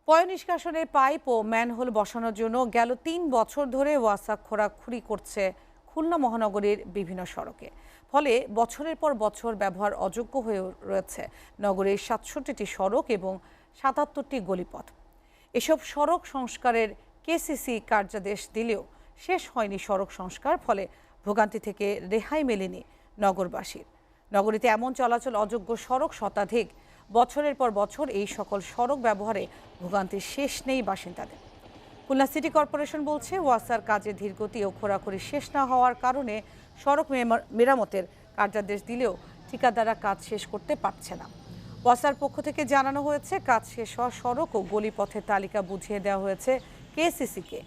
পয়ঃনিষ্কাশনের pipe ও manhole বসানোর জন্য গেল ৩ বছর ধরে ওয়াসা খোঁড়াখুড়ি করছে খুলনা মহানগরীর বিভিন্ন সড়কে। ফলে বছরের পর বছর ব্যবহার অযোগ্য হয়ে রয়েছে নগরীর ৬৭টি সড়ক এবং ৭৭টি গলিপথ। এসব সড়ক সংস্কারের কেসিসি কার্যাদেশ দিলেও শেষ হয়নি সড়ক সংস্কার, ফলে ভোগান্তি থেকে রেহাই মেলেনি নগরবাসীর। নগরীতে এমন চলাচল অযোগ্য সড়ক শতাধিক। বছরের পর বছর এই সকল সড়ক ব্যবহারে ভোগান্তির শেষ নেই বাসিন্দাদের। খুলনা সিটি কর্পোরেশন বলছে, ওয়াসার কাজে ধীরগতি ও খোঁড়াখুড়ি শেষ না হওয়ার কারণে সড়ক মেরামতের কার্যাদেশ দিলেও ঠিকাদাররা কাজ শেষ করতে পারছে না। ওয়াসার পক্ষ থেকে জানানো হয়েছে, কাজ শেষ হওয়া সড়ক ও গলিপথের তালিকা বুঝিয়ে দেওয়া হয়েছে কেসিসিকে।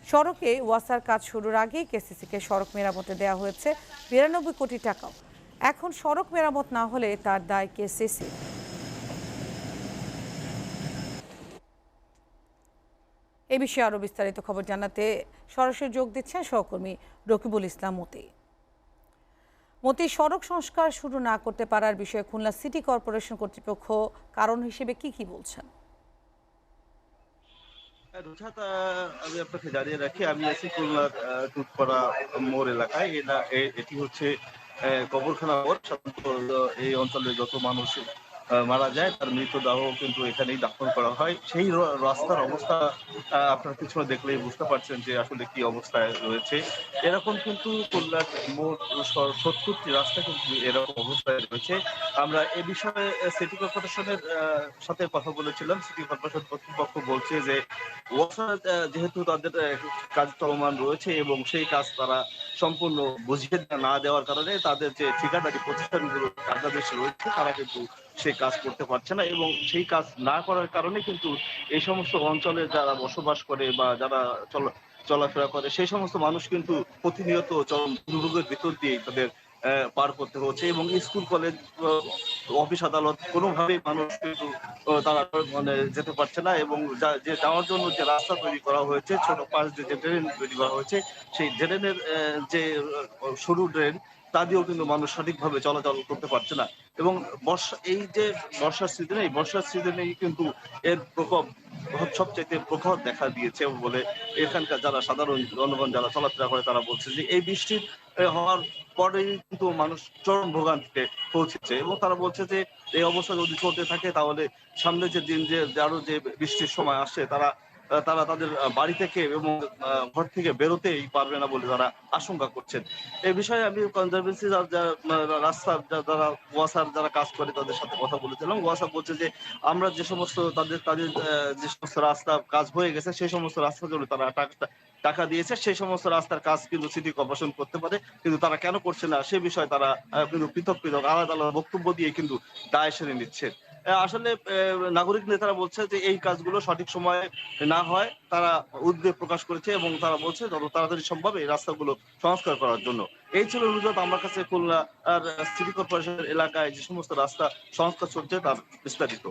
সড়কে ওয়াসার কাজ শুরুর আগেই কেসিসিকে সড়ক মেরামতে দেওয়া হয়েছে ৯২ কোটি টাকাও। এখন সড়ক মেরামত না হলে তার দায় কেসিসি। এ বিষয়ে আরও বিস্তারিত খবর জানাতে সরাসরি যোগ দিচ্ছেন সহকর্মী রকিবুল ইসলাম মতি। সড়ক সংস্কার শুরু না করতে পারার বিষয়ে খুলনা সিটি কর্পোরেশন কর্তৃপক্ষ কারণ হিসেবে কি বলছেন? আমি আপনাকে জানিয়ে রাখি, আমি আছি খুলনার টুটপাড়া মোড় এলাকায়। এটি হচ্ছে কবরখানা মোড়। সাধারণত এই অঞ্চলে যত মানুষ মারা যায় তার মৃতদেহ কিন্তু এখানেই দাফন করা হয়। সেই রাস্তার অবস্থা আপনার পিছনে দেখলেই বুঝতে পারছেন যে আসলে কি অবস্থায় রয়েছে। এরকম কিন্তু খুলনার মোট ৭০টি রাস্তা কিন্তু এরকম অবস্থায় রয়েছে। আমরা এ বিষয়ে সিটি কর্পোরেশনের সাথে কথা বলেছিলাম। সিটি কর্পোরেশন কর্তৃপক্ষ বলছে যে ওয়াসা যেহেতু তাদের কাজ চলমান রয়েছে এবং সেই কাজ তারা সম্পূর্ণ বুঝিয়ে না দেওয়ার কারণে তাদের যে ঠিকাদারি প্রতিষ্ঠানগুলো কার্যাদেশ রয়েছে তারা কিন্তু সেই কাজ করতে পারছে না, এবং সেই কাজ না করার কারণে কিন্তু এই সমস্ত অঞ্চলে যারা বসবাস করে বা যারা চলাফেরা করে সেই সমস্ত মানুষ কিন্তু প্রতিনিয়ত চরম দুর্ভোগের ভিতর দিয়ে তাদের পার করতে হচ্ছে। এবং স্কুল কলেজ অফিস আদালত কোনোভাবেই মানুষ কিন্তু তারা মানে যেতে পারছে না, এবং যে যাওয়ার জন্য যে রাস্তা তৈরি করা হয়েছে, ছোট পাশ দিয়ে যে ড্রেন তৈরি করা হয়েছে, সেই ড্রেনের যে সরু ড্রেন তা দিয়েও কিন্তু মানুষ সঠিকভাবে চলাচল করতে পারছে না। এবং এই যে বর্ষার সিজনেই কিন্তু এর প্রকোপ সবচাইতে প্রখর দেখা দিয়েছে বলে এখানকার যারা সাধারণ জনগণ যারা চলাফেরা করে তারা বলছে যে এই বৃষ্টির হওয়ার পরেই কিন্তু মানুষ চরম ভোগান্তিতে পৌঁছেছে, এবং তারা বলছে যে এই অবস্থা যদি চলতে থাকে তাহলে সামনে যে দিন যে আরো যে বৃষ্টির সময় আসছে তারা তারা তাদের বাড়ি থেকে এবং ঘর থেকে বেরোতেই পারবে না বলে তারা আশঙ্কা করছেন। এই বিষয়ে আমি কনজারভেন্সি রাস্তার যারা ওয়াসার যারা কাজ করে তাদের সাথে কথা বলেছিলাম। ওয়াসা বলছে যে আমরা যে সমস্ত তাদের তাদের যে সমস্ত রাস্তা কাজ হয়ে গেছে সেই সমস্ত রাস্তার জন্য তারা টাকা দিয়েছে, সেই সমস্ত রাস্তার কাজ কিন্তু সিটি কর্পোরেশন করতে পারে, কিন্তু তারা কেন করছে না সে বিষয়ে তারা কিন্তু পৃথক আলাদা আলাদা বক্তব্য দিয়ে কিন্তু দায় সেরে নিচ্ছে। আসলে নাগরিক নেতারা বলছে যে এই কাজগুলো সঠিক সময়ে না হয় তারা উদ্বেগ প্রকাশ করেছে, এবং তারা বলছে যত তাড়াতাড়ি সম্ভব এই রাস্তাগুলো সংস্কার করার জন্য। এই ছিল অনুরোধ আমার কাছে খুলনা আর সিটি কর্পোরেশনের এলাকায় যে সমস্ত রাস্তা সংস্কার চলছে তার বিস্তারিত।